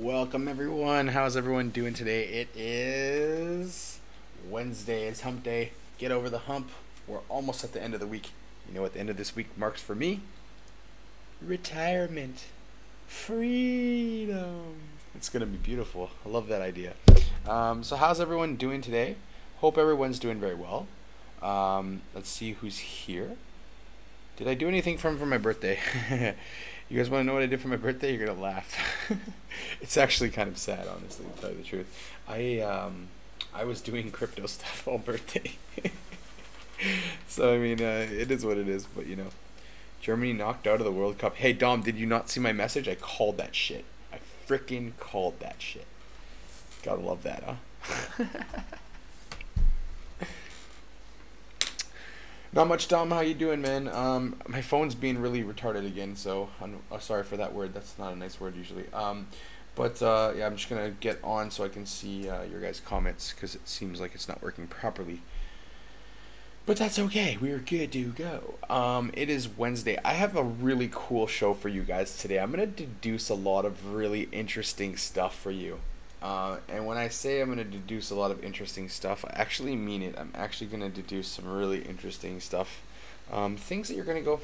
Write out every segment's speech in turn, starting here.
Welcome everyone. How's everyone doing today? It is Wednesday. It's hump day. Get over the hump. We're almost at the end of the week. You know what the end of this week marks for me? Retirement. Freedom. It's going to be beautiful. I love that idea. So how's everyone doing today? Hope everyone's doing very well. Let's see who's here. Did I do anything for my birthday? You guys want to know what I did for my birthday? You're gonna laugh. It's actually kind of sad, honestly, to tell you the truth. I was doing crypto stuff all birthday. So I mean, it is what it is. But you know, Germany knocked out of the World Cup. Hey Dom, did you not see my message? I called that shit. I freaking called that shit. Gotta love that, huh? Not much, Dom. How you doing, man? My phone's being really retarded again, so I'm sorry for that word. That's not a nice word usually. Yeah, I'm just gonna get on so I can see your guys' comments because it seems like it's not working properly. But that's okay. We're good to go. It is Wednesday. I have a really cool show for you guys today. I'm gonna deduce a lot of really interesting stuff for you. And when I say I'm going to deduce a lot of interesting stuff, I actually mean it. I'm actually going to deduce some really interesting stuff. Things that you're going to go,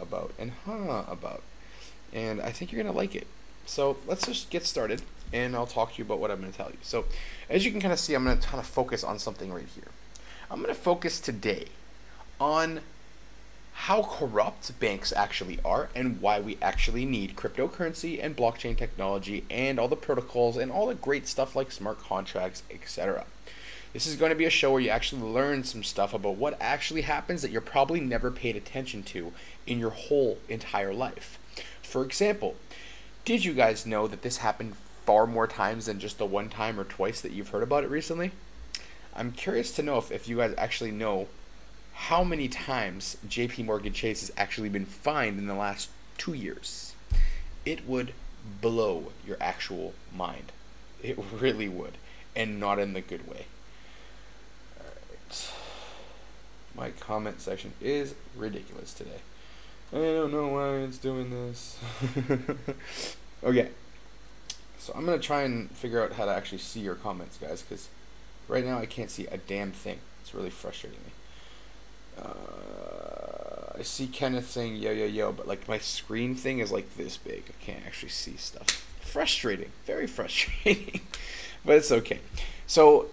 about and about. And I think you're going to like it. So let's just get started, and I'll talk to you about what I'm going to tell you. So as you can kind of see, I'm going to kind of focus on something right here. I'm going to focus today on how corrupt banks actually are and why we actually need cryptocurrency and blockchain technology and all the protocols and all the great stuff like smart contracts, etc. This is going to be a show where you actually learn some stuff about what actually happens that you're probably never paid attention to in your whole entire life. For example, did you guys know that this happened far more times than just the one time or twice that you've heard about it recently? I'm curious to know if you guys actually know how many times JP Morgan Chase has actually been fined in the last 2 years. It would blow your actual mind. It really would, and not in the good way. Alright. My comment section is ridiculous today. I don't know why it's doing this. Okay. So I'm going to try and figure out how to actually see your comments, guys, because right now I can't see a damn thing. It's really frustrating me. I see Kenneth saying yo, but like my screen thing is like this big. I can't actually see stuff. Frustrating, very frustrating, but it's okay. So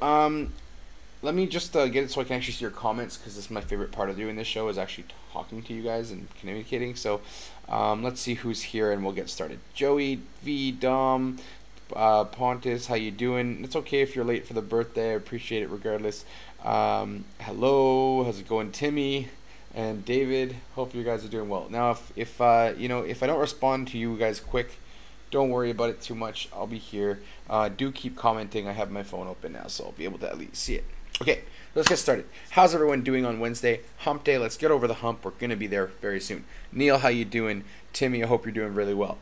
let me just get it so I can actually see your comments, because this is my favorite part of doing this show, is actually talking to you guys and communicating. So let's see who's here and we'll get started. Joey, V, Dom, Pontus, how you doing? It's okay if you're late for the birthday. I appreciate it regardless. Hello, how's it going, Timmy and David? Hope you guys are doing well. Now, if I don't respond to you guys quick, don't worry about it too much. I'll be here. Do keep commenting. I have my phone open now, so I'll be able to at least see it. Okay, let's get started. How's everyone doing on Wednesday? Hump day. Let's get over the hump. We're gonna be there very soon. Neil, how you doing? Timmy, I hope you're doing really well.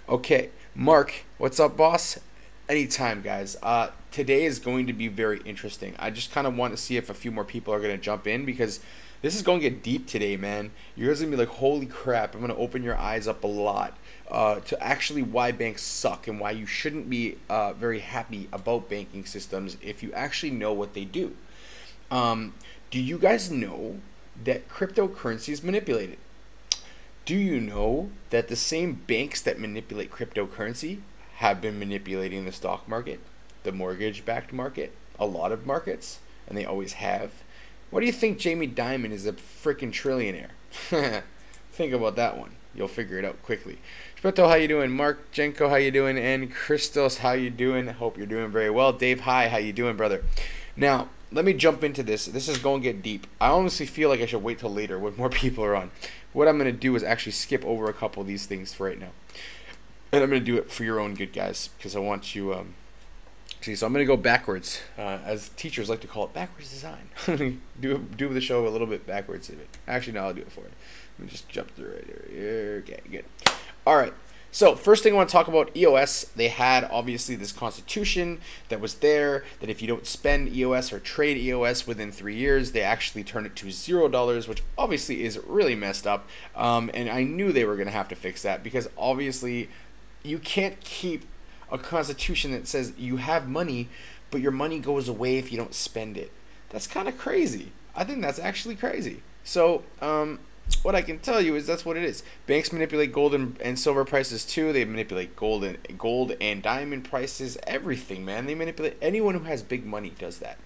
Okay, Mark, what's up, boss? Anytime, guys. Today is going to be very interesting. I just kind of want to see if a few more people are going to jump in, because this is going to get deep today, man. You're guys going to be like, holy crap, I'm going to open your eyes up a lot to actually why banks suck and why you shouldn't be very happy about banking systems if you actually know what they do. Do you guys know that cryptocurrency is manipulated? Do you know that the same banks that manipulate cryptocurrency have been manipulating the stock market, the mortgage-backed market, a lot of markets, and they always have? What do you think Jamie Dimon is a freaking trillionaire? Think about that one. You'll figure it out quickly. Shpeto, how you doing? Mark Jenko, how you doing? And Christos, how you doing? Hope you're doing very well. Dave, hi, how you doing, brother? Now, let me jump into this. This is going to get deep. I honestly feel like I should wait till later when more people are on. What I'm going to do is actually skip over a couple of these things for right now. And I'm going to do it for your own good, guys, because I want you see. So I'm going to go backwards, as teachers like to call it, backwards design. do the show a little bit backwards. Actually, no, I'll do it for you. Let me just jump through right here. Okay, good. All right. So first thing I want to talk about, EOS. They had obviously this constitution that was there, that if you don't spend EOS or trade EOS within 3 years, they actually turn it to $0, which obviously is really messed up. And I knew they were going to have to fix that, because obviously you can't keep a constitution that says you have money, but your money goes away if you don't spend it. That's kind of crazy. I think that's actually crazy. So, what I can tell you is that's what it is. Banks manipulate gold and silver prices too. They manipulate gold and diamond prices. Everything, man. They manipulate. Anyone who has big money does that.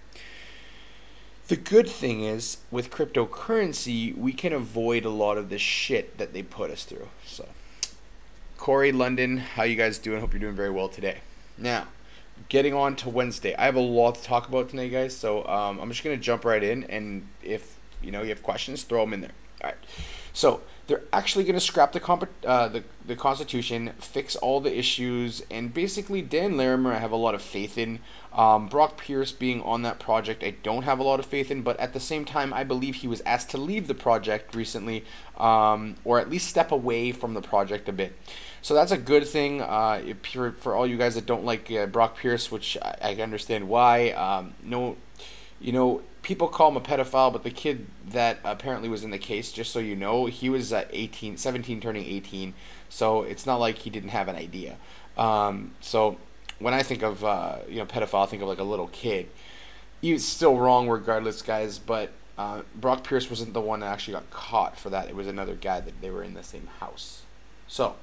The good thing is, with cryptocurrency, we can avoid a lot of the shit that they put us through. So, Corey, London, how you guys doing? Hope you're doing very well today. Now, getting on to Wednesday. I have a lot to talk about tonight, guys. So, I'm just going to jump right in. And if, you have questions, throw them in there. All right. So, they're actually going to scrap the Constitution, fix all the issues, and basically Dan Larimer I have a lot of faith in. Brock Pierce being on that project I don't have a lot of faith in, but at the same time I believe he was asked to leave the project recently, or at least step away from the project a bit. So that's a good thing. For all you guys that don't like Brock Pierce, which I understand why, people call him a pedophile, but the kid that apparently was in the case, just so you know, he was 17 turning 18, so it's not like he didn't have an idea. So when I think of pedophile, I think of like a little kid. He's still wrong regardless, guys, but Brock Pierce wasn't the one that actually got caught for that. It was another guy that they were in the same house. So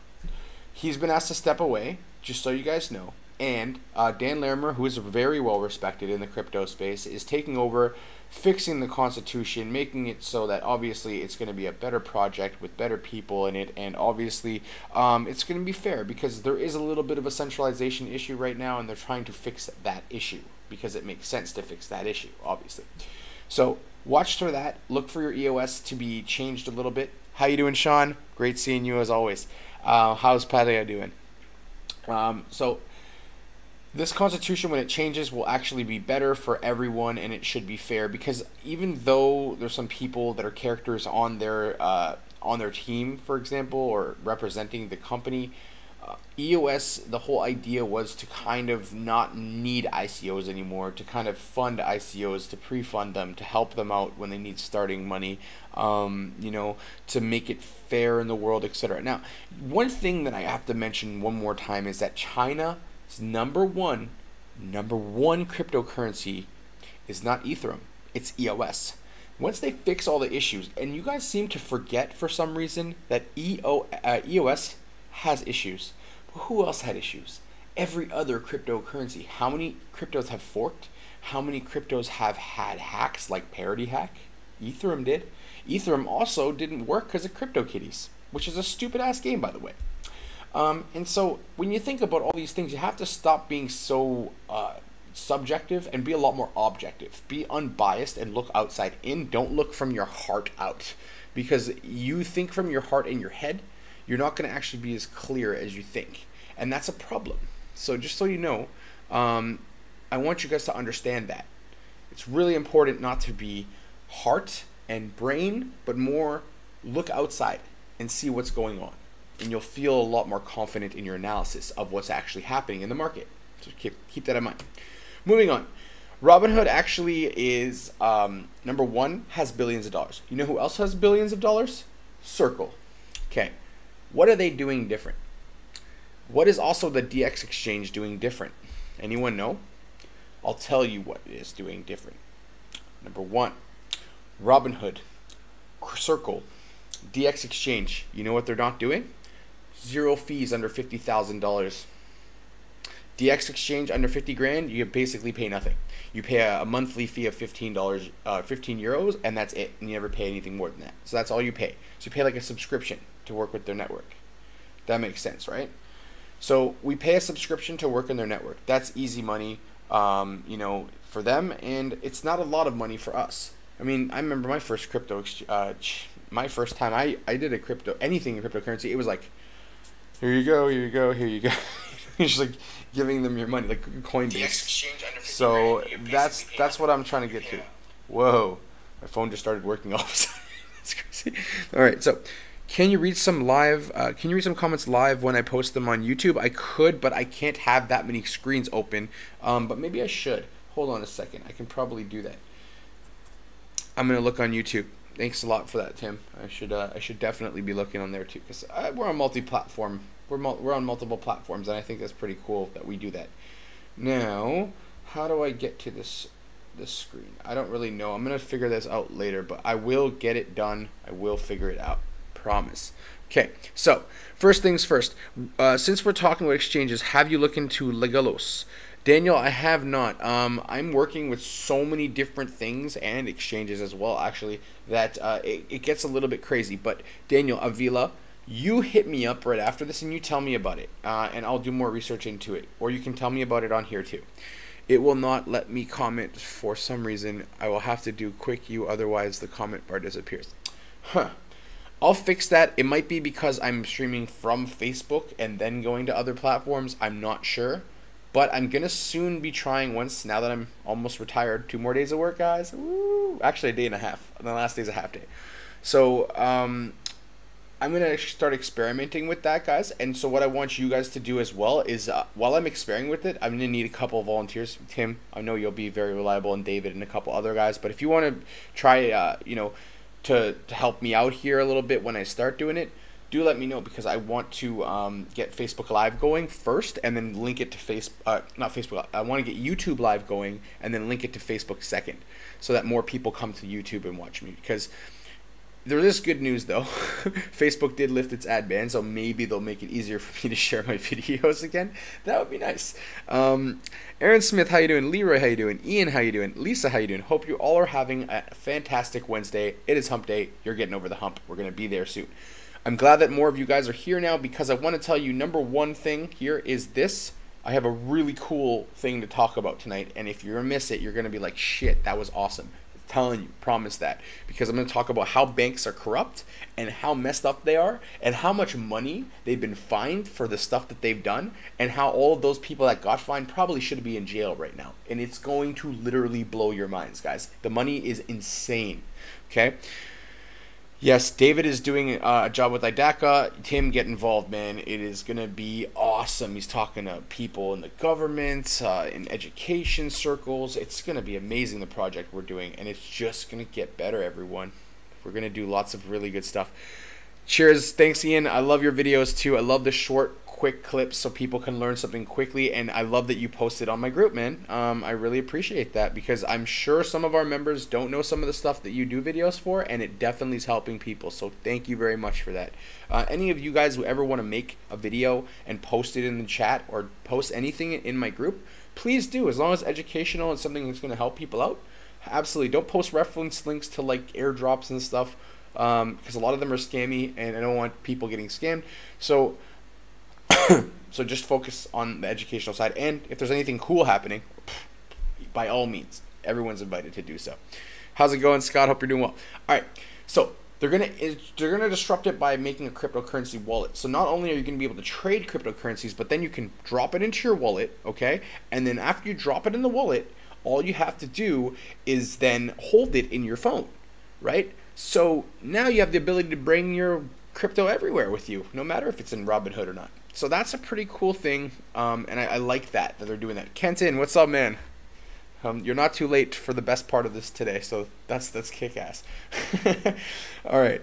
he's been asked to step away, just so you guys know. And Dan Larimer, who is very well respected in the crypto space, is taking over, fixing the Constitution, making it so that obviously it's going to be a better project with better people in it, and obviously it's going to be fair because there is a little bit of a centralization issue right now, and they're trying to fix that issue because it makes sense to fix that issue, obviously. So watch for that. Look for your EOS to be changed a little bit. How you doing, Sean? Great seeing you as always. How's Padilla doing? So this Constitution, when it changes, will actually be better for everyone, and it should be fair because even though there's some people that are characters on their team, for example, or representing the company, EOS, the whole idea was to kind of not need ICOs anymore, to kind of fund ICOs, to pre-fund them, to help them out when they need starting money, to make it fair in the world, etc. Now, one thing that I have to mention one more time is that China number one cryptocurrency is not Ethereum, it's EOS. Once they fix all the issues, and you guys seem to forget for some reason that EOS has issues. But who else had issues? Every other cryptocurrency. How many cryptos have forked? How many cryptos have had hacks like Parity Hack? Ethereum did. Ethereum also didn't work because of CryptoKitties, which is a stupid ass game, by the way. And so when you think about all these things, you have to stop being so subjective and be a lot more objective. Be unbiased and look outside in. Don't look from your heart out. Because you think from your heart and your head, you're not going to actually be as clear as you think. And that's a problem. So just so you know, I want you guys to understand that. It's really important not to be heart and brain, but more look outside and see what's going on. And you'll feel a lot more confident in your analysis of what's actually happening in the market. So keep that in mind. Moving on. Robinhood actually is, number one, has billions of dollars. You know who else has billions of dollars? Circle. Okay. What are they doing different? What is also the DX exchange doing different? Anyone know? I'll tell you what it is doing different. Number one, Robinhood, Circle, DX exchange. You know what they're not doing? Zero fees under $50,000. DX exchange under 50 grand, you basically pay nothing. You pay a monthly fee of $15, 15 euros, and that's it. And you never pay anything more than that. So that's all you pay. So you pay like a subscription to work with their network. That makes sense, right? So we pay a subscription to work in their network. That's easy money, for them, and it's not a lot of money for us. I mean, I remember my first my first time I did anything in cryptocurrency. It was like, here you go, here you go, here you go. Just like giving them your money, like Coinbase. So that's what I'm trying to get to. Whoa, my phone just started working all of a sudden. That's crazy. All right, so can you read some comments live when I post them on YouTube? I could, but I can't have that many screens open. But maybe I should. Hold on a second. I can probably do that. I'm gonna look on YouTube. Thanks a lot for that, Tim. I should definitely be looking on there too, because we're a multi-platform we're on multiple platforms, and I think that's pretty cool that we do that. Now, how do I get to this screen? I don't really know. I'm gonna figure this out later, but I will get it done. I will figure it out. Promise. Okay, so first things first. Since we're talking about exchanges, have you looked into Legalos? Daniel, I have not. I'm working with so many different things and exchanges as well, actually, that it gets a little bit crazy. But Daniel Avila, you hit me up right after this and you tell me about it, and I'll do more research into it. Or you can tell me about it on here too. It will not let me comment for some reason. I will have to do quick U, otherwise the comment bar disappears. Huh. I'll fix that. It might be because I'm streaming from Facebook and then going to other platforms. I'm not sure. But I'm going to soon be trying once, now that I'm almost retired. 2 more days of work, guys. Woo! Actually, a day and a half. And the last day's a half day. So, I'm going to start experimenting with that, guys. And so what I want you guys to do as well is, while I'm experimenting with it, I'm going to need a couple of volunteers. Tim, I know you'll be very reliable, and David and a couple other guys. But if you want to try, to help me out here a little bit when I start doing it, do let me know, because I want to get Facebook Live going first and then link it to not Facebook. I want to get YouTube Live going and then link it to Facebook second, so that more people come to YouTube and watch me. Because there is good news though. Facebook did lift its ad ban, so maybe they'll make it easier for me to share my videos again. That would be nice. Aaron Smith, how you doing? Leroy, how you doing? Ian, how you doing? Lisa, how you doing? Hope you all are having a fantastic Wednesday. It is hump day. You're getting over the hump. We're going to be there soon. I'm glad that more of you guys are here now, because I want to tell you, number one thing here is this. I have a really cool thing to talk about tonight, and if you miss it, you're going to be like, shit, that was awesome. Telling you, promise that, because I'm going to talk about how banks are corrupt and how messed up they are and how much money they've been fined for the stuff that they've done, and how all of those people that got fined probably should be in jail right now. And it's going to literally blow your minds, guys. The money is insane. Okay. Yes, David is doing a job with IDACA. Tim, get involved, man. It is going to be awesome. He's talking to people in the government, in education circles. It's going to be amazing, the project we're doing, and it's just going to get better, everyone. We're going to do lots of really good stuff. Cheers. Thanks, Ian. I love your videos, too. I love the short, quick clips so people can learn something quickly, and I love that you posted on my group, man. I really appreciate that, because I'm sure some of our members don't know some of the stuff that you do videos for, and it definitely is helping people, so thank you very much for that. Any of you guys who ever want to make a video and post it in the chat or post anything in my group, please do, as long as educational and something that's going to help people out. Absolutely. Don't post reference links to like airdrops and stuff, because a lot of them are scammy, and I don't want people getting scammed. So so just focus on the educational side, and if there's anything cool happening, by all means, everyone's invited to do so. How's it going, Scott? Hope you're doing well. All right, so they're gonna disrupt it by making a cryptocurrency wallet. So not only are you gonna be able to trade cryptocurrencies, but then you can drop it into your wallet, okay? And then after you drop it in the wallet, all you have to do is then hold it in your phone, right? So now you have the ability to bring your crypto everywhere with you, no matter if it's in Robinhood or not. So that's a pretty cool thing, and I like that they're doing that. Kenton, what's up, man? You're not too late for the best part of this today, so that's kick-ass. All right,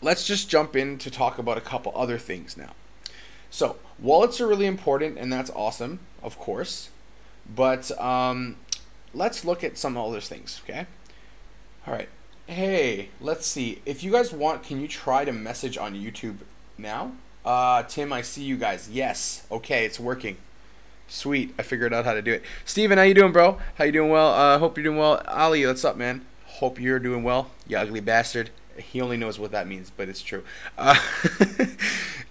let's just jump in to talk about a couple other things now. So wallets are really important, and that's awesome, of course, but let's look at some other things, okay? All right, hey, let's see. If you guys want, can you try to message on YouTube now? Tim, I see you guys. Yes. Okay, it's working. Sweet. I figured out how to do it. Steven, how you doing, bro? How you doing? Well, hope you're doing well. Ali, what's up, man? Hope you're doing well, you ugly bastard. He only knows what that means, but it's true.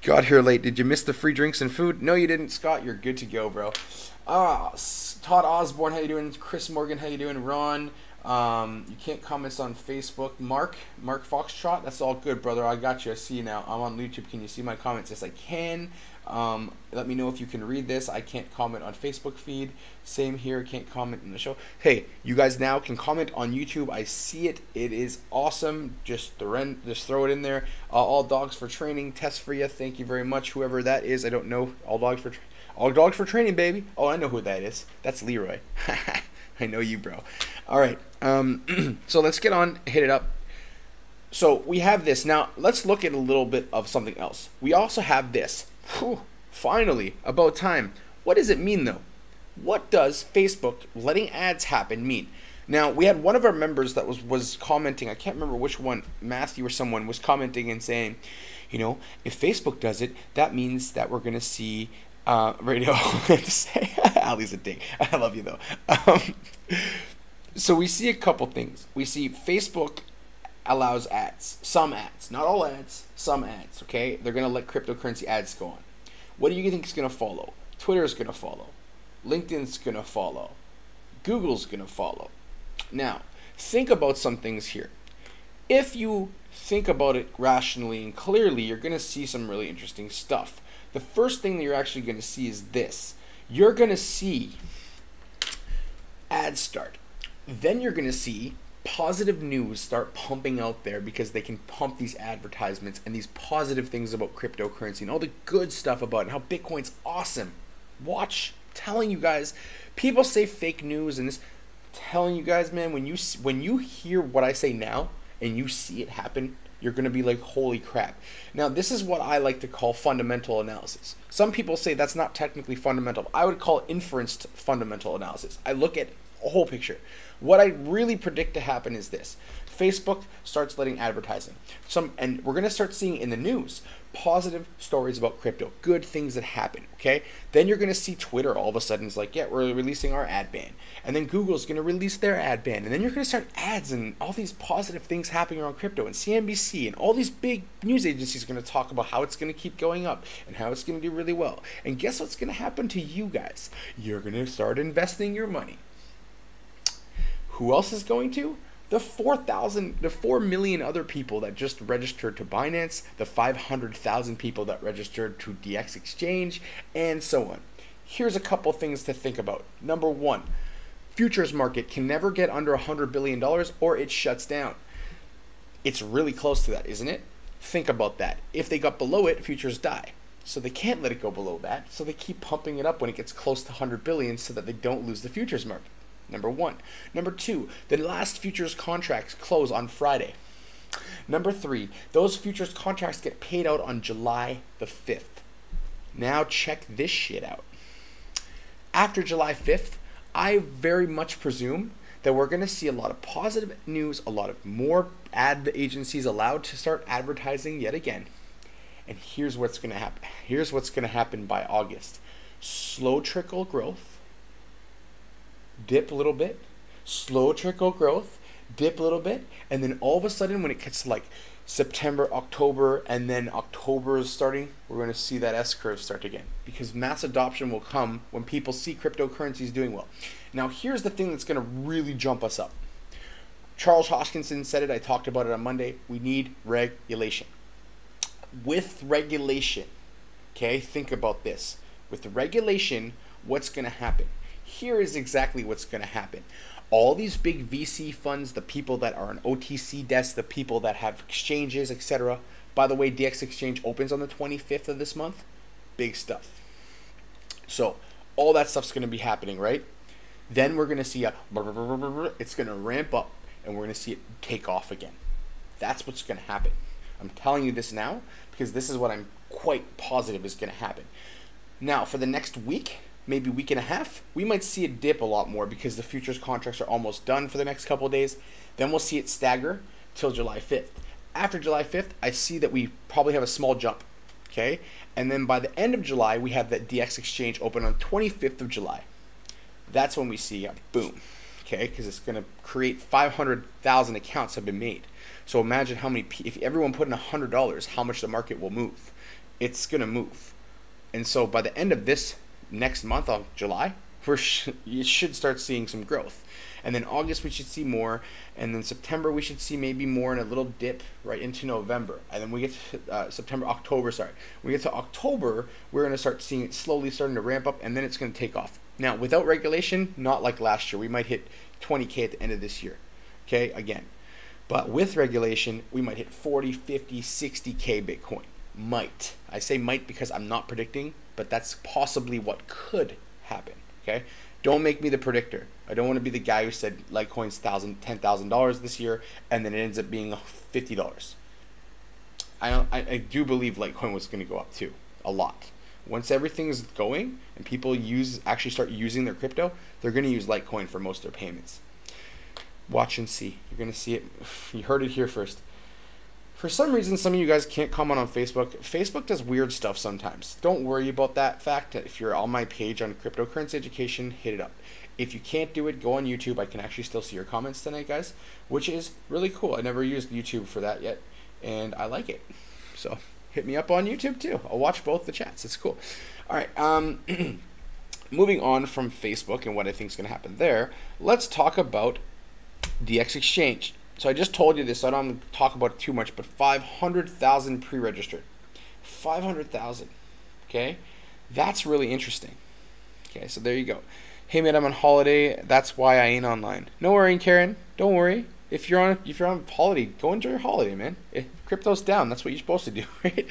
Got here late. Did you miss the free drinks and food? No, you didn't, Scott. You're good to go, bro. Todd Osborne, how you doing? Chris Morgan, how you doing? Ron, you can't comment on Facebook. Mark Foxtrot, that's all good, brother. I got you. I see you now. I'm on YouTube. Can you see my comments? Yes, I can. Let me know if you can read this. I can't comment on Facebook feed. Same here. Can't comment in the show. Hey, you guys now can comment on YouTube. I see it. It is awesome. Just throw it in there. All dogs for training. Test for you. Thank you very much. Whoever that is, I don't know. All dogs for training, baby. Oh, I know who that is. That's Leroy. I know you, bro. All right. So let's get on. Hit it up. So we have this. Now, let's look at a little bit of something else. We also have this. Whew, finally, about time. What does it mean, though? What does Facebook letting ads happen mean? Now, we had one of our members that was commenting. I can't remember which one, Matthew or someone, was commenting and saying, you know, if Facebook does it, that means that we're going to see radio. To say, Ali's a ding. I love you, though. So we see a couple things. We see Facebook allows ads, some ads, not all ads, some ads, okay? They're going to let cryptocurrency ads go on. What do you think is going to follow? Twitter's going to follow. LinkedIn's going to follow. Google's going to follow. Now, think about some things here. If you think about it rationally and clearly, you're going to see some really interesting stuff. The first thing that you're actually going to see is this. You're going to see ads start. Then you're going to see positive news start pumping out there because they can pump these advertisements and these positive things about cryptocurrency and all the good stuff about it and how Bitcoin's awesome. Watch, telling you guys, people say fake news and this, telling you guys, man, when you hear what I say now and you see it happen, you're going to be like, holy crap. Now, this is what I like to call fundamental analysis. Some people say that's not technically fundamental. I would call it inferenced fundamental analysis. I look at a whole picture. What I really predict to happen is this. Facebook starts letting advertising. And we're going to start seeing in the news positive stories about crypto, good things that happen, okay? Then you're going to see Twitter all of a sudden is like, yeah, we're releasing our ad ban. And then Google's going to release their ad ban. And then you're going to start ads and all these positive things happening around crypto. And CNBC and all these big news agencies are going to talk about how it's going to keep going up and how it's going to do really well. And guess what's going to happen to you guys? You're going to start investing your money. Who else is going to? The 4 million other people that just registered to Binance, the 500,000 people that registered to DX Exchange, and so on. Here's a couple things to think about. Number one, futures market can never get under $100 billion or it shuts down. It's really close to that, isn't it? Think about that. If they got below it, futures die. So they can't let it go below that, so they keep pumping it up when it gets close to 100 billion so that they don't lose the futures market. Number one. Number two, the last futures contracts close on Friday. Number three, those futures contracts get paid out on July the 5th. Now check this shit out. After July 5th, I very much presume that we're going to see a lot of positive news, a lot of more ad agencies allowed to start advertising yet again. And here's what's going to happen. Here's what's going to happen by August. Slow trickle growth. Dip a little bit, slow trickle growth, dip a little bit, and then all of a sudden when it gets to like September, October, and then October is starting, we're going to see that S-curve start again because mass adoption will come when people see cryptocurrencies doing well. Now here's the thing that's going to really jump us up. Charles Hoskinson said it, I talked about it on Monday, we need regulation. With regulation, okay, think about this. With the regulation, what's going to happen? Here is exactly what's going to happen. All these big VC funds, the people that are on OTC desks, the people that have exchanges, etc. By the way, DX Exchange opens on the 25th of this month. Big stuff. So all that stuff's going to be happening, right? Then we're going to see it's going to ramp up and we're going to see it take off again. That's what's going to happen. I'm telling you this now because this is what I'm quite positive is going to happen. Now, for the next week, maybe week and a half, we might see it dip a lot more because the futures contracts are almost done for the next couple of days. Then we'll see it stagger till July 5th. After July 5th, I see that we probably have a small jump, okay? And then by the end of July, we have that DX Exchange open on 25th of July. That's when we see a boom, okay? Because it's going to create 500,000 accounts have been made. So imagine how many, if everyone put in $100, how much the market will move. It's going to move. And so by the end of this next month of July, you should start seeing some growth. And then August we should see more, and then September we should see maybe more and a little dip right into November. And then we get to October, we get to October, we're going to start seeing it slowly starting to ramp up, and then it's going to take off. Now, without regulation, not like last year. We might hit 20K at the end of this year, okay, again. But with regulation, we might hit 40, 50, 60K Bitcoin. Might. I say might because I'm not predicting, but that's possibly what could happen, okay? Don't make me the predictor. I don't want to be the guy who said Litecoin's $10,000 this year, and then it ends up being $50. I do believe Litecoin was going to go up too, a lot. Once everything's going and people actually start using their crypto, they're going to use Litecoin for most of their payments. Watch and see. You're going to see it. You heard it here first. For some reason, some of you guys can't comment on Facebook. Facebook does weird stuff sometimes. Don't worry about that fact. If you're on my page on cryptocurrency education, hit it up. If you can't do it, go on YouTube. I can actually still see your comments tonight, guys, which is really cool. I never used YouTube for that yet, and I like it. So hit me up on YouTube too. I'll watch both the chats. It's cool. All right. Moving on from Facebook and what I think is going to happen there, let's talk about DX Exchange. So I just told you this, so I don't talk about it too much, but 500,000 pre-registered. 500,000. Okay? That's really interesting. Okay, so there you go. Hey man, I'm on holiday. That's why I ain't online. No worrying, Karen. Don't worry. If you're on holiday, go enjoy your holiday, man. Crypto's down. That's what you're supposed to do, right?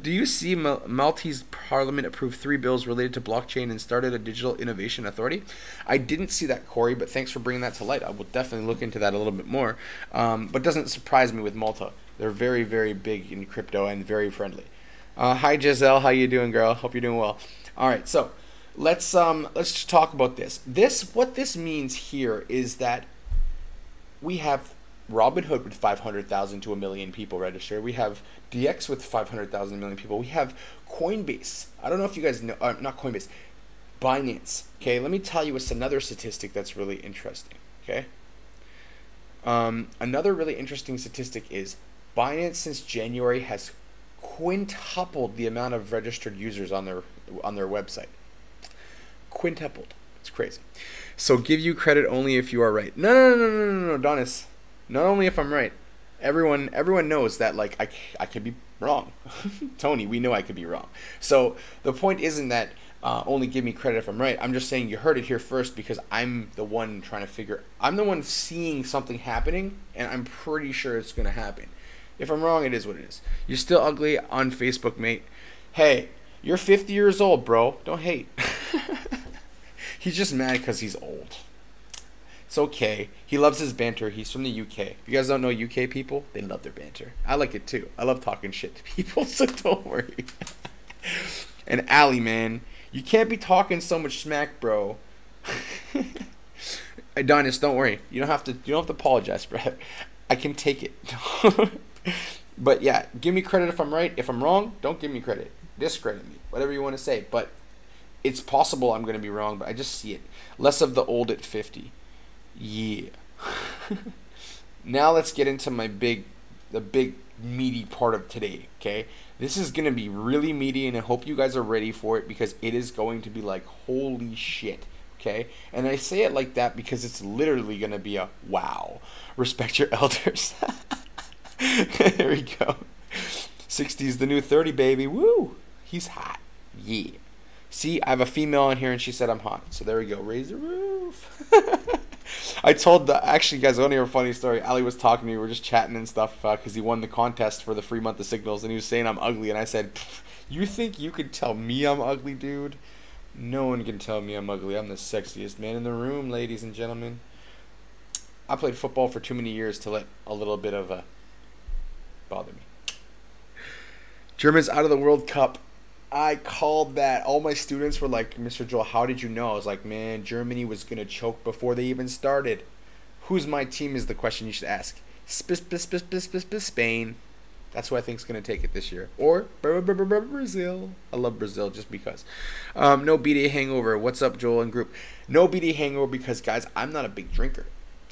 Do you see Maltese Parliament approved 3 bills related to blockchain and started a digital innovation authority? I didn't see that, Corey, but thanks for bringing that to light. I will definitely look into that a little bit more. But doesn't surprise me with Malta. They're very, very big in crypto and very friendly. Hi, Giselle. How you doing, girl? Hope you're doing well. All right, so let's just talk about this. What this means here is that we have Robinhood with 500,000 to 1 million people registered. We have DX with 500,000 to 1 million people. We have Coinbase. I don't know if you guys know, not Coinbase, Binance. Okay, let me tell you another statistic that's really interesting. Okay, another really interesting statistic is Binance since January has quintupled the amount of registered users on their website. Quintupled. It's crazy. So give you credit only if you are right. No, Donis. Not only if I'm right. Everyone knows that I could be wrong. Tony, we know I could be wrong. So the point isn't that only give me credit if I'm right. I'm just saying you heard it here first because I'm the one I'm the one seeing something happening, and I'm pretty sure it's going to happen. If I'm wrong, it is what it is. You're still ugly on Facebook, mate. Hey, you're 50 years old, bro. Don't hate. He's just mad because he's old. It's okay. He loves his banter. He's from the UK. If you guys don't know UK people, they love their banter. I like it too. I love talking shit to people, so don't worry. And Ali, man, you can't be talking so much smack, bro. Adonis, don't worry. You don't have to apologize, bro. I can take it. But yeah, give me credit if I'm right. If I'm wrong, don't give me credit. Discredit me. Whatever you want to say. But it's possible I'm going to be wrong, but I just see it. Less of the old at 50. Yeah. Now let's get into the big meaty part of today, okay? This is going to be really meaty, and I hope you guys are ready for it because it is going to be like, holy shit, okay? And I say it like that because it's literally going to be a wow. Respect your elders. There we go. 60's the new 30, baby. Woo! He's hot. Yeah. See, I have a female on here, and she said I'm hot. So there we go. Raise the roof. I told actually, guys, I want to hear a funny story. Ali was talking to me. We were just chatting and stuff because he won the contest for the free month of signals, and he was saying I'm ugly. And I said, you think you could tell me I'm ugly, dude? No one can tell me I'm ugly. I'm the sexiest man in the room, ladies and gentlemen. I played football for too many years to let a little bit of bother me. Germans out of the World Cup. I called that. All my students were like, Mr. Joel, how did you know? I was like, man, Germany was going to choke before they even started. Who's my team is the question you should ask. Spain. That's who I think is going to take it this year. Or Brazil. I love Brazil just because. No B-Day hangover. What's up, Joel and group? No B-Day hangover because, guys, I'm not a big drinker.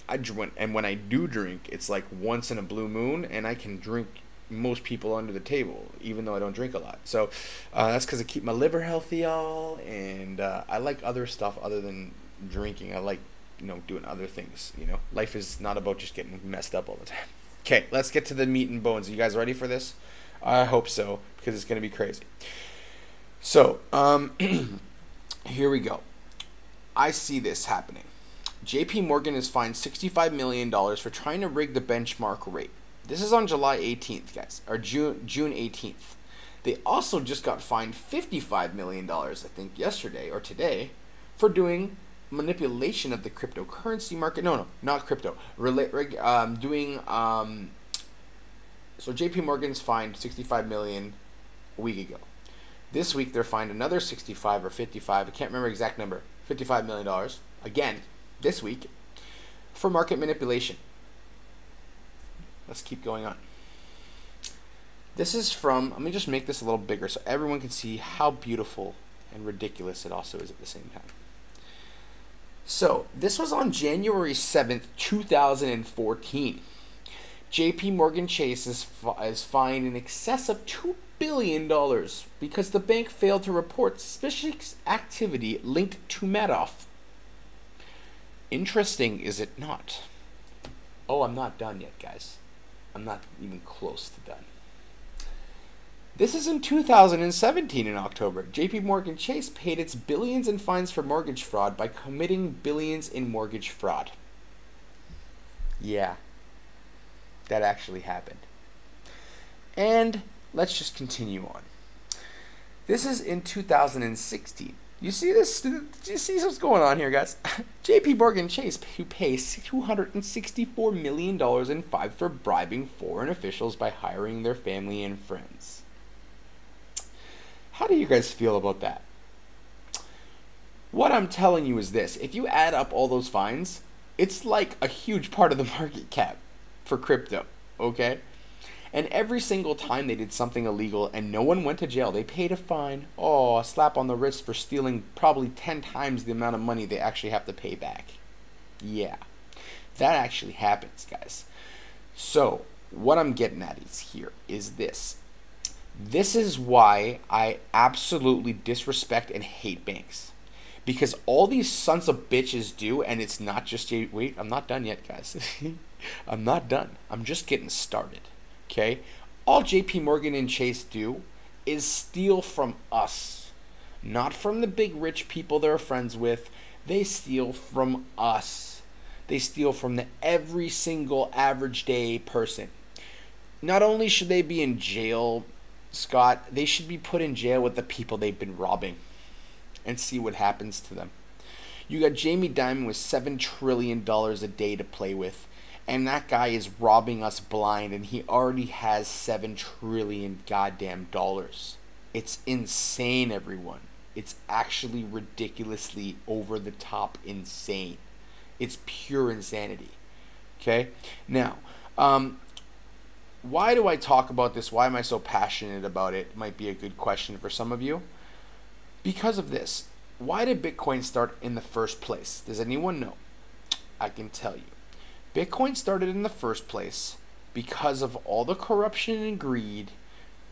And when I do drink, it's like once in a blue moon, and I can drink most people under the table, even though I don't drink a lot. So that's because I keep my liver healthy, y'all, and I like other stuff other than drinking. I like, doing other things. Life is not about just getting messed up all the time. Okay, let's get to the meat and bones. Are you guys ready for this? I hope so, because it's going to be crazy. So here we go. I see this happening. JP Morgan is fined $65 million for trying to rig the benchmark rate. This is on July 18th, guys, or June 18th. They also just got fined $55 million, I think, yesterday or today, for doing manipulation of the cryptocurrency market. No, not crypto. So J.P. Morgan's fined 65 million a week ago. This week they're fined another 65 or 55. I can't remember exact number. $55 million again this week for market manipulation. Let's keep going on. This is from, let me just make this a little bigger so everyone can see how beautiful and ridiculous it also is at the same time. So, this was on January 7th, 2014. JP Morgan Chase is fined in excess of $2 billion because the bank failed to report suspicious activity linked to Madoff. Interesting, is it not? Oh, I'm not done yet, guys. I'm not even close to done. This is in 2017 in October. JP Morgan Chase paid its billions in fines for mortgage fraud by committing billions in mortgage fraud. Yeah, that actually happened. And let's just continue on. This is in 2016. You see this? Do you see what's going on here, guys? JP Morgan Chase, who pays $264 million in fines for bribing foreign officials by hiring their family and friends. How do you guys feel about that? What I'm telling you is this. If you add up all those fines, it's like a huge part of the market cap for crypto, okay? And every single time they did something illegal and no one went to jail, they paid a fine. Oh, a slap on the wrist for stealing probably 10 times the amount of money they actually have to pay back. Yeah, that actually happens, guys. So, what I'm getting at is this. This is why I absolutely disrespect and hate banks. Because all these sons of bitches do, and it's not just... Wait, I'm not done yet, guys. I'm not done. I'm just getting started. Okay? All JP Morgan and Chase do is steal from us. Not from the big rich people they're friends with. They steal from us. They steal from the every single average day person. Not only should they be in jail, Scott, they should be put in jail with the people they've been robbing and see what happens to them. You got Jamie Dimon with $7 trillion a day to play with, and that guy is robbing us blind, and he already has $7 trillion goddamn dollars. It's insane, everyone. It's actually ridiculously over the top insane. It's pure insanity. Okay? Now, why do I talk about this? Why am I so passionate about it? Might be a good question for some of you. Because of this. Why did Bitcoin start in the first place? Does anyone know? I can tell you. Bitcoin started in the first place because of all the corruption and greed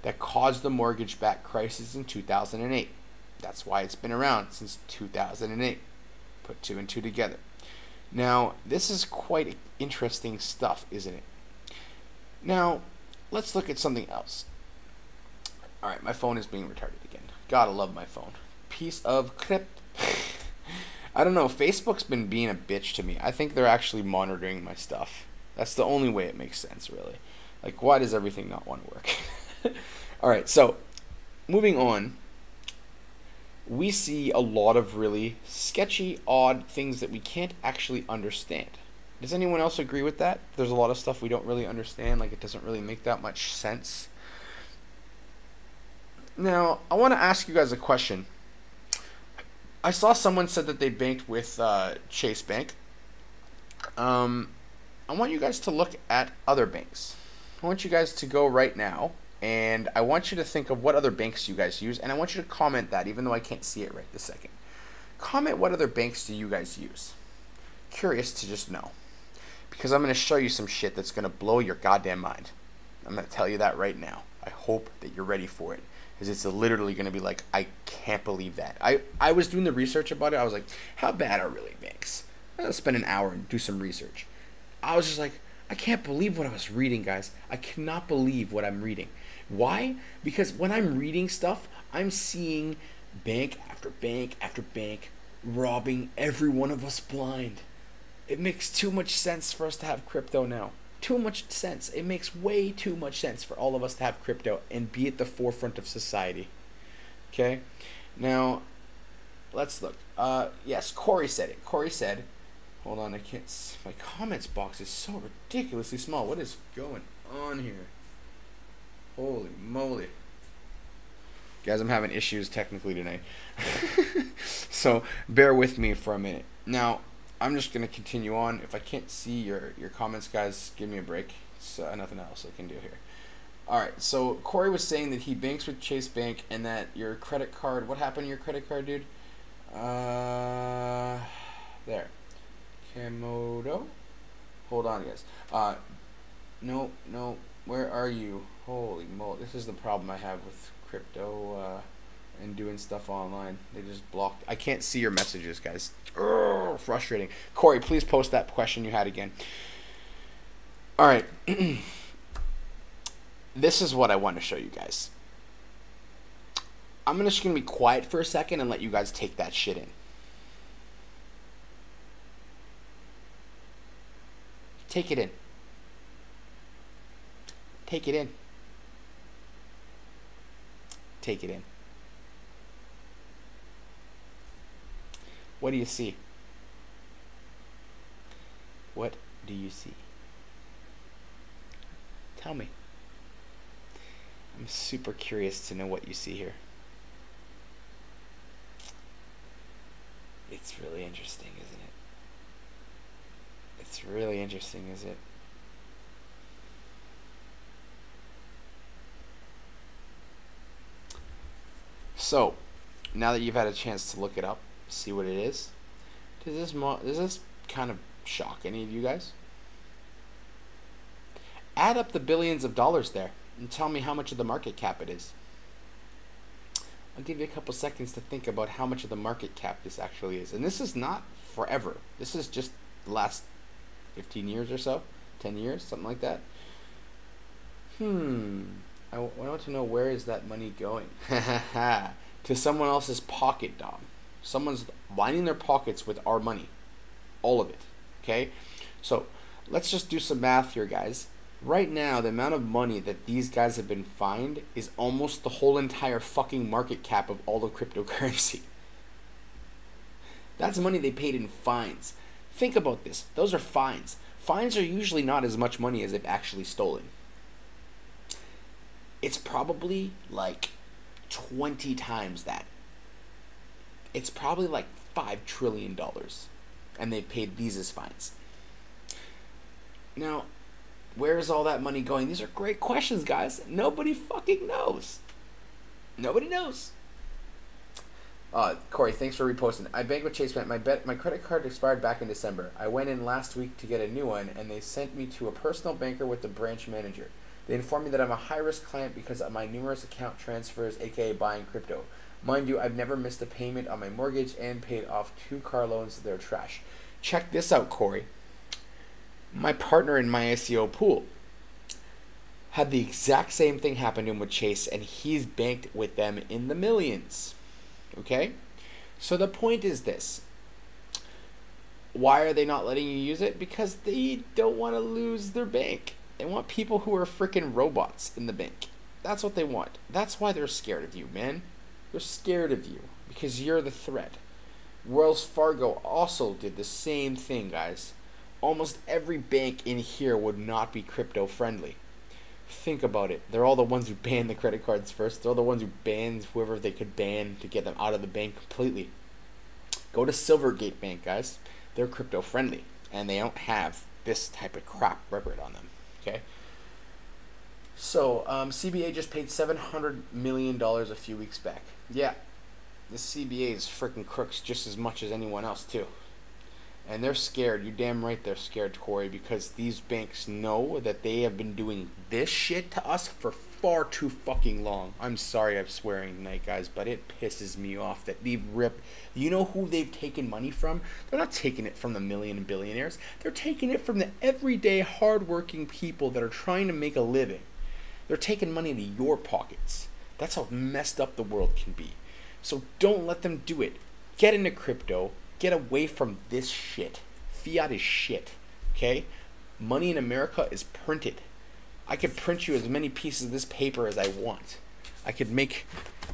that caused the mortgage-backed crisis in 2008. That's why it's been around since 2008. Put two and two together. Now, this is quite interesting stuff, isn't it? Now, let's look at something else. Alright, my phone is being retarded again. Gotta love my phone. Piece of crap. I don't know, Facebook's been being a bitch to me. I think they're actually monitoring my stuff. That's the only way it makes sense, really. Like, why does everything not want to work? Alright, so, moving on. We see a lot of really sketchy, odd things that we can't actually understand. Does anyone else agree with that? There's a lot of stuff we don't really understand, like it doesn't really make that much sense. Now, I want to ask you guys a question. I saw someone said that they banked with Chase Bank. I want you guys to look at other banks. I want you guys to go right now, and I want you to think of what other banks you guys use, and I want you to comment that, even though I can't see it right this second. Comment what other banks do you guys use. Curious to just know. Because I'm going to show you some shit that's going to blow your goddamn mind. I'm going to tell you that right now. I hope that you're ready for it. Because it's literally going to be like, I can't believe that. I was doing the research about it. I was like, how bad are really banks? I'll spend an hour and do some research. I was just like, I can't believe what I was reading, guys. I cannot believe what I'm reading. Why? Because when I'm reading stuff, I'm seeing bank after bank after bank robbing every one of us blind. It makes too much sense for us to have crypto now. Too much sense. It makes way too much sense for all of us to have crypto and be at the forefront of society. Okay? Now, let's look. Yes, Corey said it. Corey said, hold on, I can't. My comments box is so ridiculously small. What is going on here? Holy moly. Guys, I'm having issues technically tonight. So bear with me for a minute. Now, I'm just going to continue on. If I can't see your comments, guys, give me a break. It's nothing else I can do here. Alright, so Corey was saying that he banks with Chase Bank and that your credit card... What happened to your credit card, dude? There. Komodo? Hold on, guys. No. Where are you? Holy moly. This is the problem I have with crypto and doing stuff online. They just blocked. I can't see your messages, guys. Urgh, frustrating. Corey, please post that question you had again. Alright. This is what I want to show you guys. I'm just going to be quiet for a second and let you guys take that shit in. Take it in. Take it in. Take it in. What do you see? What do you see? Tell me. I'm super curious to know what you see here. It's really interesting, isn't it? It's really interesting, is it? So, now that you've had a chance to look it up, see what it is, does this kind of shock any of you guys? Add up the billions of dollars there and tell me how much of the market cap it is. I'll give you a couple seconds to think about how much of the market cap this actually is. And this is not forever. This is just the last 15 years or so, 10 years, something like that. I want to know, where is that money going? To someone else's pocket, Dom. Someone's lining their pockets with our money. All of it. Okay? So, let's just do some math here, guys. Right now, the amount of money that these guys have been fined is almost the whole entire fucking market cap of all the cryptocurrency. That's money they paid in fines. Think about this. Those are fines. Fines are usually not as much money as they've actually stolen. It's probably like 20 times that. It's probably like $5 trillion. And they paid these as fines. Now, where is all that money going? These are great questions, guys. Nobody fucking knows. Nobody knows. Corey, thanks for reposting. I banked with Chase Bank. My credit card expired back in December. I went in last week to get a new one, and they sent me to a personal banker with the branch manager. They informed me that I'm a high-risk client because of my numerous account transfers, aka buying crypto. Mind you, I've never missed a payment on my mortgage and paid off 2 car loans that are trash. Check this out, Corey. My partner in my ICO pool had the exact same thing happen to him with Chase, and he's banked with them in the millions. Okay? So the point is this. Why are they not letting you use it? Because they don't want to lose their bank. They want people who are freaking robots in the bank. That's what they want. That's why they're scared of you, man. They're scared of you because you're the threat. Wells Fargo also did the same thing, guys. Almost every bank in here would not be crypto friendly. Think about it. They're all the ones who banned the credit cards first. They're all the ones who banned whoever they could ban to get them out of the bank completely. Go to Silvergate Bank, guys. They're crypto friendly, and they don't have this type of crap record on them. Okay. So CBA just paid $700 million a few weeks back. Yeah, the CBA is freaking crooks just as much as anyone else too. And they're scared. You're damn right they're scared, Corey, because these banks know that they have been doing this shit to us for far too fucking long. I'm sorry I'm swearing tonight, guys, but it pisses me off that they've ripped... You know who they've taken money from? They're not taking it from the million and billionaires. They're taking it from the everyday, hardworking people that are trying to make a living. They're taking money into your pockets. That's how messed up the world can be. So don't let them do it. Get into crypto. Get away from this shit. Fiat is shit. Okay? Money in America is printed. I can print you as many pieces of this paper as I want. I could make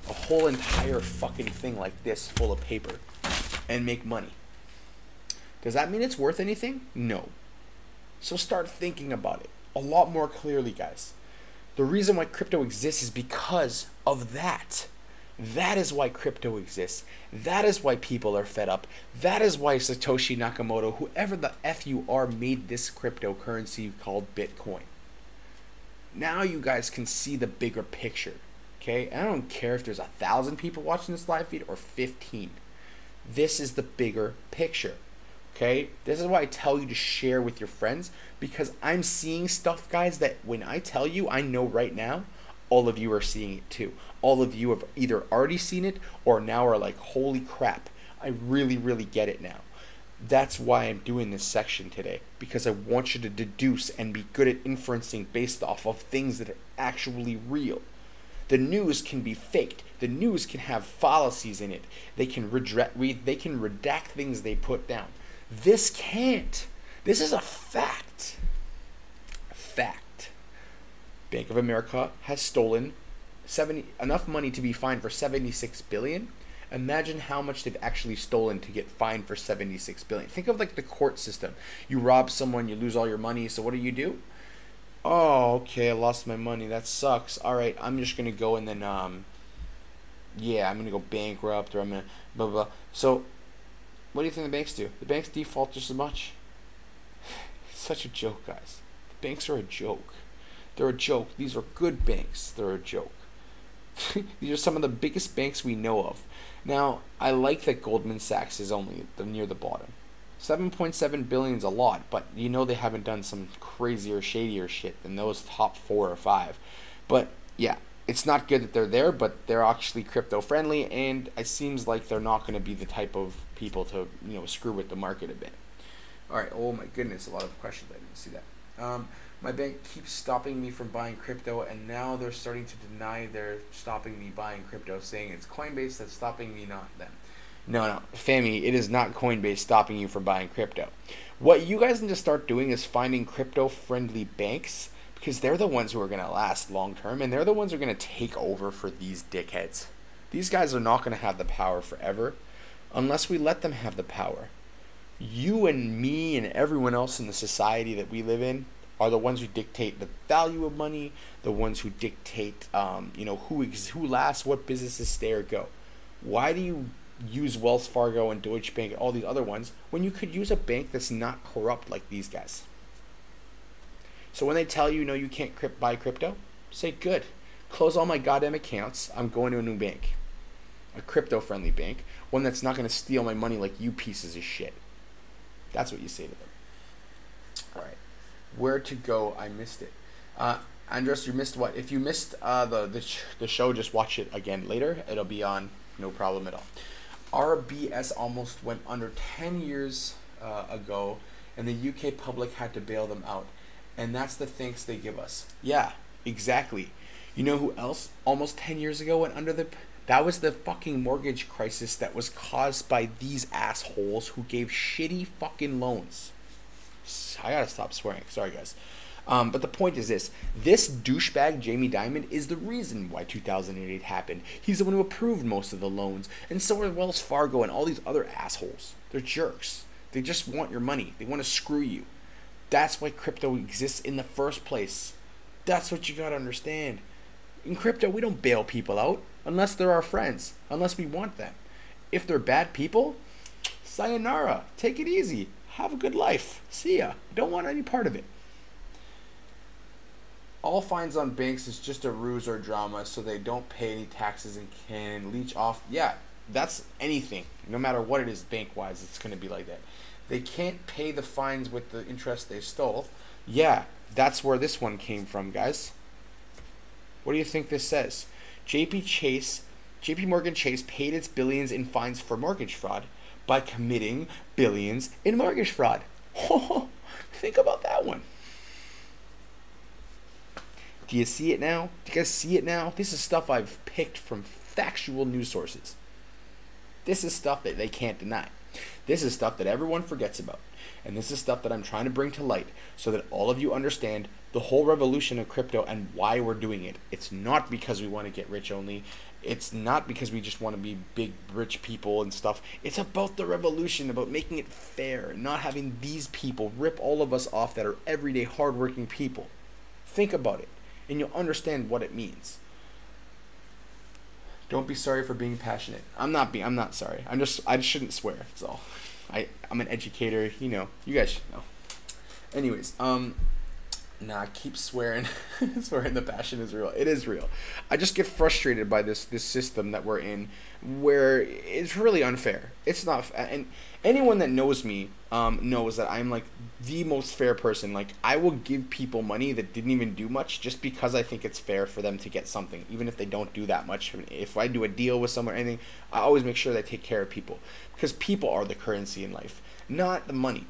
a whole entire fucking thing like this full of paper and make money. Does that mean it's worth anything? No. So start thinking about it a lot more clearly, guys. The reason why crypto exists is because of that. That is why crypto exists. That is why people are fed up. That is why Satoshi Nakamoto, whoever the F you are, made this cryptocurrency called Bitcoin. Now you guys can see the bigger picture. Okay? And I don't care if there's 1,000 people watching this live feed or 15. This is the bigger picture. Okay? This is why I tell you to share with your friends, because I'm seeing stuff, guys, that when I tell you, I know right now, all of you are seeing it too. All of you have either already seen it or now are like, holy crap, I really, really get it now. That's why I'm doing this section today, because I want you to deduce and be good at inferencing based off of things that are actually real. The news can be faked. The news can have fallacies in it. They can redact things they put down. This can't. This is a fact. Fact. Bank of America has stolen enough money to be fined for $76 billion. Imagine how much they've actually stolen to get fined for $76 billion. Think of like the court system. You rob someone, you lose all your money. So what do? Oh, okay, I lost my money. That sucks. All right, I'm just gonna go and then yeah, I'm gonna go bankrupt, or I'm gonna blah blah. So what do you think the banks do? The banks default just as much. It's such a joke, guys. The banks are a joke. They're a joke. These are good banks. They're a joke. These are some of the biggest banks we know of. Now, I like that Goldman Sachs is only near the bottom. 7.7 billion is a lot, but you know they haven't done some crazier, shadier shit than those top 4 or 5. But yeah, it's not good that they're there, but they're actually crypto friendly, and it seems like they're not going to be the type of people to, you know, screw with the market a bit. All right. Oh my goodness, a lot of questions. I didn't see that. My bank keeps stopping me from buying crypto, and now they're starting to deny they're stopping me buying crypto, saying it's Coinbase that's stopping me, not them. No, Fami, it is not Coinbase stopping you from buying crypto. What you guys need to start doing is finding crypto-friendly banks, because they're the ones who are going to last long-term, and they're the ones who are going to take over for these dickheads. These guys are not going to have the power forever unless we let them have the power. You and me and everyone else in the society that we live in are the ones who dictate the value of money, the ones who dictate, you know, who lasts, what businesses stay or go. Why do you use Wells Fargo and Deutsche Bank and all these other ones when you could use a bank that's not corrupt like these guys? So when they tell you, no, you can't buy crypto, say, good. Close all my goddamn accounts. I'm going to a new bank. A crypto-friendly bank. One that's not going to steal my money like you pieces of shit. That's what you say to them. All right. Where to go? I missed it. Andres, you missed what? If you missed the show, just watch it again later. It'll be on, no problem at all. RBS almost went under 10 years ago, and the UK public had to bail them out. And that's the thanks they give us. Yeah, exactly. You know who else almost 10 years ago went under the... That was the fucking mortgage crisis that was caused by these assholes who gave shitty fucking loans. I gotta stop swearing. Sorry, guys. But the point is this. This douchebag, Jamie Dimon, is the reason why 2008 happened. He's the one who approved most of the loans. And so are Wells Fargo and all these other assholes. They're jerks. They just want your money. They want to screw you. That's why crypto exists in the first place. That's what you gotta understand. In crypto, we don't bail people out unless they're our friends, unless we want them. If they're bad people, sayonara. Take it easy. Have a good life. See ya. Don't want any part of it. All fines on banks is just a ruse or drama so they don't pay any taxes and can leech off. Yeah, that's anything. No matter what it is bank-wise, it's going to be like that. They can't pay the fines with the interest they stole. Yeah, that's where this one came from, guys. What do you think this says? JP Morgan Chase paid its billions in fines for mortgage fraud by committing billions in mortgage fraud. Think about that one. Do you see it now? Do you guys see it now? This is stuff I've picked from factual news sources. This is stuff that they can't deny. This is stuff that everyone forgets about. And this is stuff that I'm trying to bring to light so that all of you understand the whole revolution of crypto and why we're doing it. It's not because we want to get rich only. It's not because we just want to be big rich people and stuff. It's about the revolution, about making it fair, not having these people rip all of us off that are everyday hardworking people. Think about it and you'll understand what it means. Don't be sorry for being passionate. I'm not sorry. I shouldn't swear. That's all. I'm an educator, you know. You guys should know. Anyways, keep swearing. Swearing the passion is real. It is real. I just get frustrated by this system that we're in, where it's really unfair. It's not, and anyone that knows me knows that I'm like the most fair person. Like, I will give people money that didn't even do much just because I think it's fair for them to get something, even if they don't do that much. If I do a deal with someone or anything, I always make sure that I take care of people, because people are the currency in life, not the money.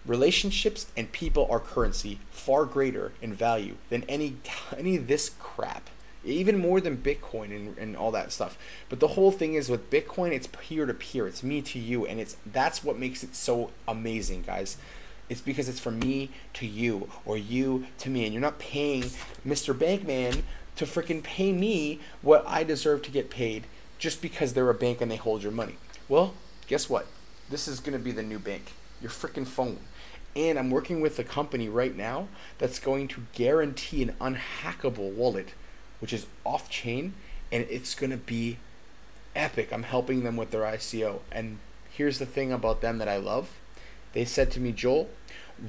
Relationships and people are currency, far greater in value than any of this crap, even more than Bitcoin and all that stuff. But the whole thing is, with Bitcoin, it's peer to peer. It's me to you, and that's what makes it so amazing, guys. It's because it's from me to you, or you to me, and you're not paying Mr. Bankman to freaking pay me what I deserve to get paid just because they're a bank and they hold your money. Well, guess what? This is going to be the new bank, your freaking phone. And I'm working with a company right now that's going to guarantee an unhackable wallet, which is off-chain, and it's going to be epic. I'm helping them with their ICO. And here's the thing about them that I love. They said to me, Joel,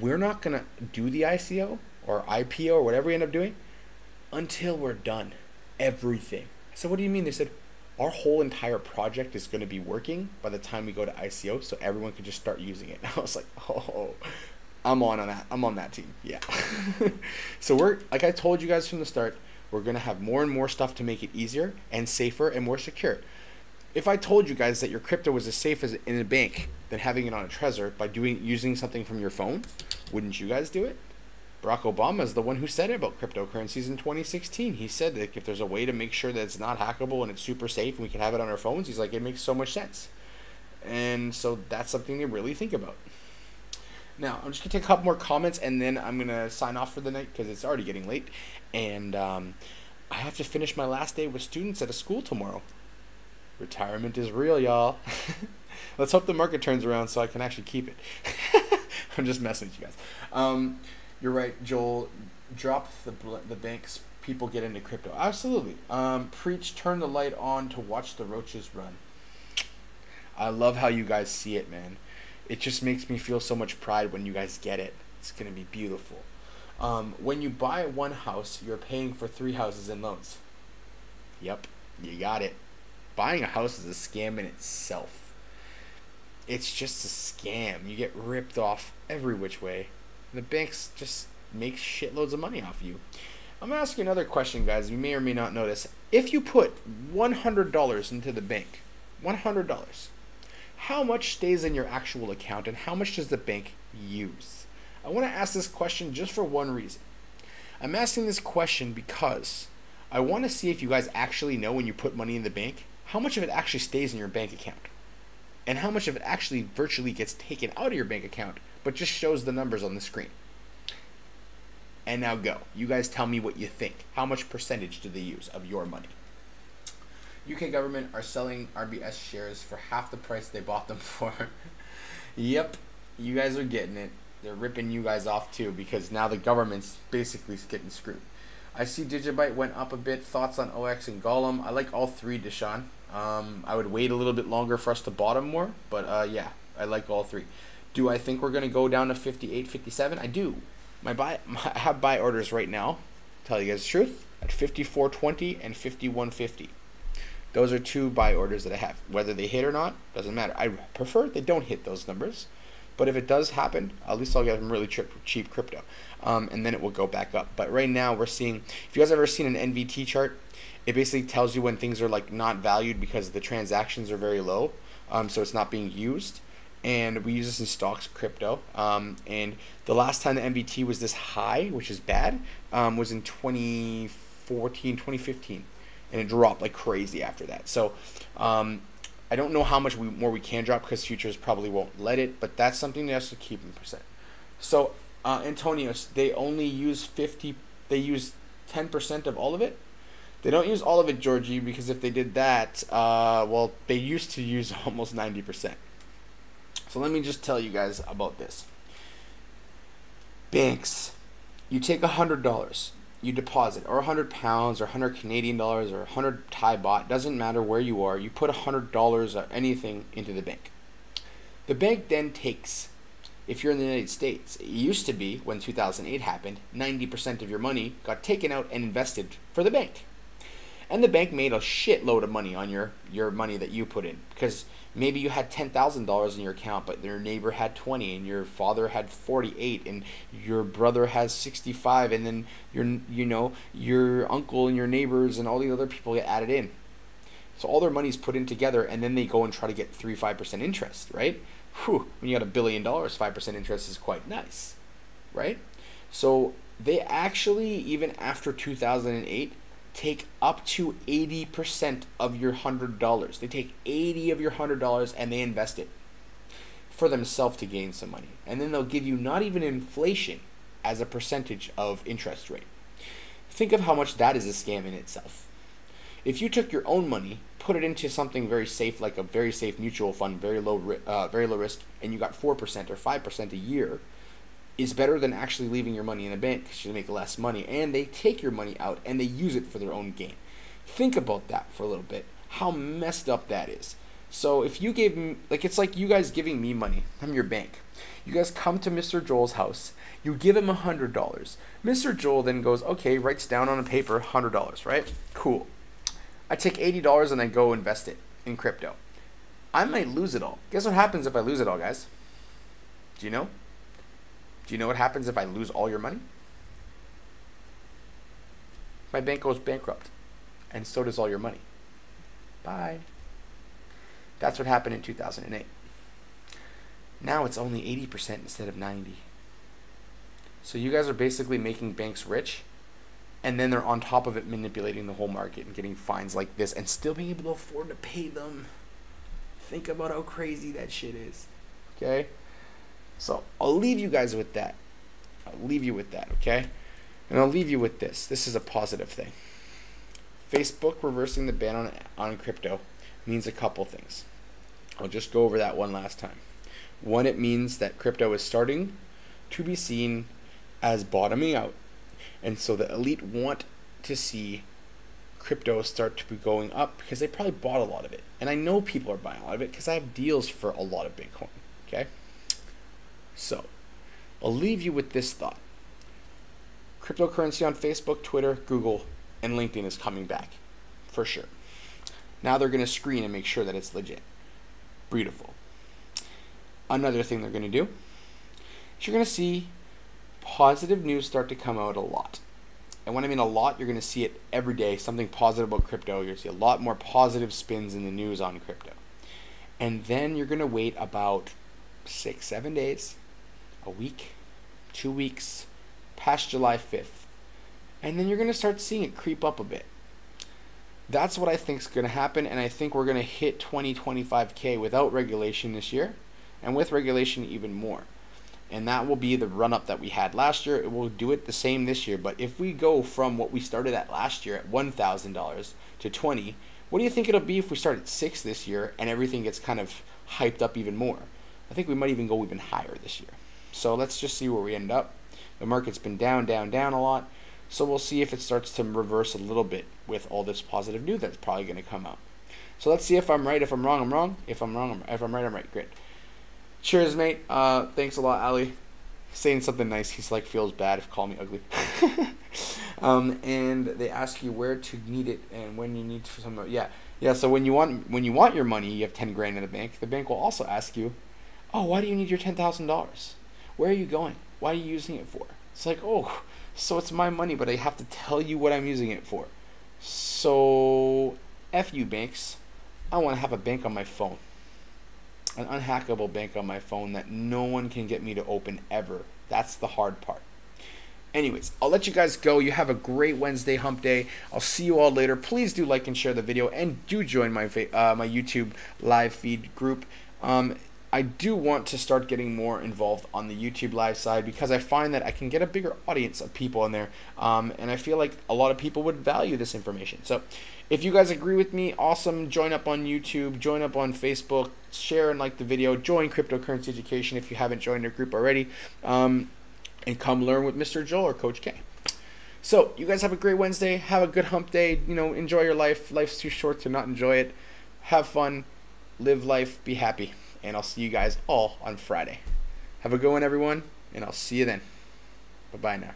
we're not going to do the ICO or IPO or whatever we end up doing until we're done everything. I said, what do you mean? They said, our whole entire project is going to be working by the time we go to ICO, so everyone can just start using it. I was like, oh, I'm on that. I'm on that team. Yeah. So we're, like I told you guys from the start, we're going to have more and more stuff to make it easier and safer and more secure. If I told you guys that your crypto was as safe as in a bank than having it on a Trezor by using something from your phone, wouldn't you guys do it? Barack Obama is the one who said it about cryptocurrencies in 2016. He said that if there's a way to make sure that it's not hackable and it's super safe and we can have it on our phones, he's like, it makes so much sense. And so that's something to really think about. Now, I'm just going to take a couple more comments and then I'm going to sign off for the night because it's already getting late. And I have to finish my last day with students at a school tomorrow. Retirement is real, y'all. Let's hope the market turns around so I can actually keep it. I'm just messing with you guys. You're right, Joel. Drop the banks. People get into crypto. Absolutely. Preach, turn the light on to watch the roaches run. I love how you guys see it, man. It just makes me feel so much pride when you guys get it. It's going to be beautiful. When you buy one house, you're paying for 3 houses in loans. Yep, you got it. Buying a house is a scam in itself. It's just a scam. You get ripped off every which way. The banks just make shitloads of money off you. I'm going to ask you another question, guys. You may or may not know this. If you put $100 into the bank, $100, how much stays in your actual account and how much does the bank use? I want to ask this question just for one reason. I'm asking this question because I want to see if you guys actually know, when you put money in the bank, how much of it actually stays in your bank account and how much of it actually virtually gets taken out of your bank account but just shows the numbers on the screen. And now go. You guys tell me what you think. How much percentage do they use of your money? UK government are selling RBS shares for half the price they bought them for. Yep, you guys are getting it. They're ripping you guys off too, because now the government's basically getting screwed. I see Digibyte went up a bit. Thoughts on OX and Gollum? I like all three, Deshaun. I would wait a little bit longer for us to bottom more, but yeah, I like all three. Do I think we're going to go down to 58, 57? I do. I have buy orders right now, tell you guys the truth, at 54.20 and 51.50. Those are 2 buy orders that I have. Whether they hit or not, doesn't matter. I prefer they don't hit those numbers. But if it does happen, at least I'll get them really cheap crypto. And then it will go back up. But right now we're seeing, if you guys ever seen an NVT chart, it basically tells you when things are like not valued because the transactions are very low. So it's not being used. And we use this in stocks crypto. And the last time the NVT was this high, which is bad, was in 2014, 2015. And it dropped like crazy after that. So I don't know how much more we can drop because futures probably won't let it, but that's something that has to keep in percent. So Antonios, they only use 50. They use 10% of all of it. They don't use all of it, Georgie, because if they did that, well, they used to use almost 90%. So let me just tell you guys about this. Banks, you take $100, you deposit, or £100, or 100 Canadian dollars, or 100 Thai baht. Doesn't matter where you are. You put $100 or anything into the bank. The bank then takes, if you're in the United States, it used to be when 2008 happened, 90% of your money got taken out and invested for the bank. And the bank made a shitload of money on your money that you put in, because maybe you had $10,000 in your account, but your neighbor had 20, and your father had 48, and your brother has 65, and then your uncle and your neighbors and all the other people get added in. So all their money's put in together, and then they go and try to get 3-5% interest, right? Whew, when you got $1 billion, 5% interest is quite nice, right? So they actually, even after 2008, take up to 80% of your $100. They take 80 of your $100 and they invest it for themselves to gain some money. And then they'll give you not even inflation as a percentage of interest rate. Think of how much that is a scam in itself. If you took your own money, put it into something very safe, like a very safe mutual fund, very low risk, and you got 4% or 5% a year, is better than actually leaving your money in a bank because you make less money, and they take your money out and they use it for their own gain. Think about that for a little bit, how messed up that is. So if you gave me, like, it's like you guys giving me money. I'm your bank. You guys come to Mr. Joel's house, you give him $100. Mr. Joel then goes, okay, writes down on a paper $100, right? Cool. I take $80 and I go invest it in crypto. I might lose it all. Guess what happens if I lose it all, guys? Do you know? Do you know what happens if I lose all your money? My bank goes bankrupt, and so does all your money. Bye. That's what happened in 2008. Now it's only 80% instead of 90%. So you guys are basically making banks rich, and then they're on top of it manipulating the whole market and getting fines like this and still being able to afford to pay them. Think about how crazy that shit is. Okay? So I'll leave you guys with that. I'll leave you with that, okay? And I'll leave you with this. This is a positive thing. Facebook reversing the ban on crypto means a couple things. I'll just go over that one last time. One, it means that crypto is starting to be seen as bottoming out. And so the elite want to see crypto start to be going up because they probably bought a lot of it. And I know people are buying a lot of it because I have deals for a lot of Bitcoin, okay? So, I'll leave you with this thought. Cryptocurrency on Facebook, Twitter, Google, and LinkedIn is coming back, for sure. Now they're going to screen and make sure that it's legit. Beautiful. Another thing they're going to do is you're going to see positive news start to come out a lot. And when I mean a lot, you're going to see it every day, something positive about crypto. You're going to see a lot more positive spins in the news on crypto. And then you're going to wait about 6-7 days, a week, 2 weeks, past July 5th. And then you're going to start seeing it creep up a bit. That's what I think is going to happen, and I think we're going to hit 20-25K without regulation this year, and with regulation even more. And that will be the run-up that we had last year. It will do it the same this year, but if we go from what we started at last year at $1,000 to $20,000, what do you think it'll be if we start at $6,000 this year and everything gets kind of hyped up even more? I think we might even go even higher this year. So let's just see where we end up. The market's been down a lot. So we'll see if it starts to reverse a little bit with all this positive news that's probably going to come out. So let's see if I'm right. If I'm wrong, I'm wrong. If I'm right, I'm right. Great. Cheers, mate. Thanks a lot, Ali. Saying something nice. He's like, feels bad if call me ugly. And they ask you where to need it and when you need to. Yeah. So when you want your money, you have 10 grand in the bank. The bank will also ask you, oh, why do you need your $10,000? Where are you going? Why are you using it for? It's like, oh, so it's my money, but I have to tell you what I'm using it for. So, F you banks. I want to have a bank on my phone. An unhackable bank on my phone that no one can get me to open ever. That's the hard part. Anyways, I'll let you guys go. You have a great Wednesday hump day. I'll see you all later. Please do like and share the video, and do join my my YouTube live feed group. I do want to start getting more involved on the YouTube live side, because I find that I can get a bigger audience of people in there, and I feel like a lot of people would value this information. So if you guys agree with me, awesome. Join up on YouTube, join up on Facebook, share and like the video, join Cryptocurrency Education if you haven't joined our group already. And come learn with Mr. Joel or Coach K. So you guys have a great Wednesday. Have a good hump day. You know, enjoy your life. Life's too short to not enjoy it. Have fun. Live life. Be happy. And I'll see you guys all on Friday. Have a good one, everyone, and I'll see you then. Bye-bye now.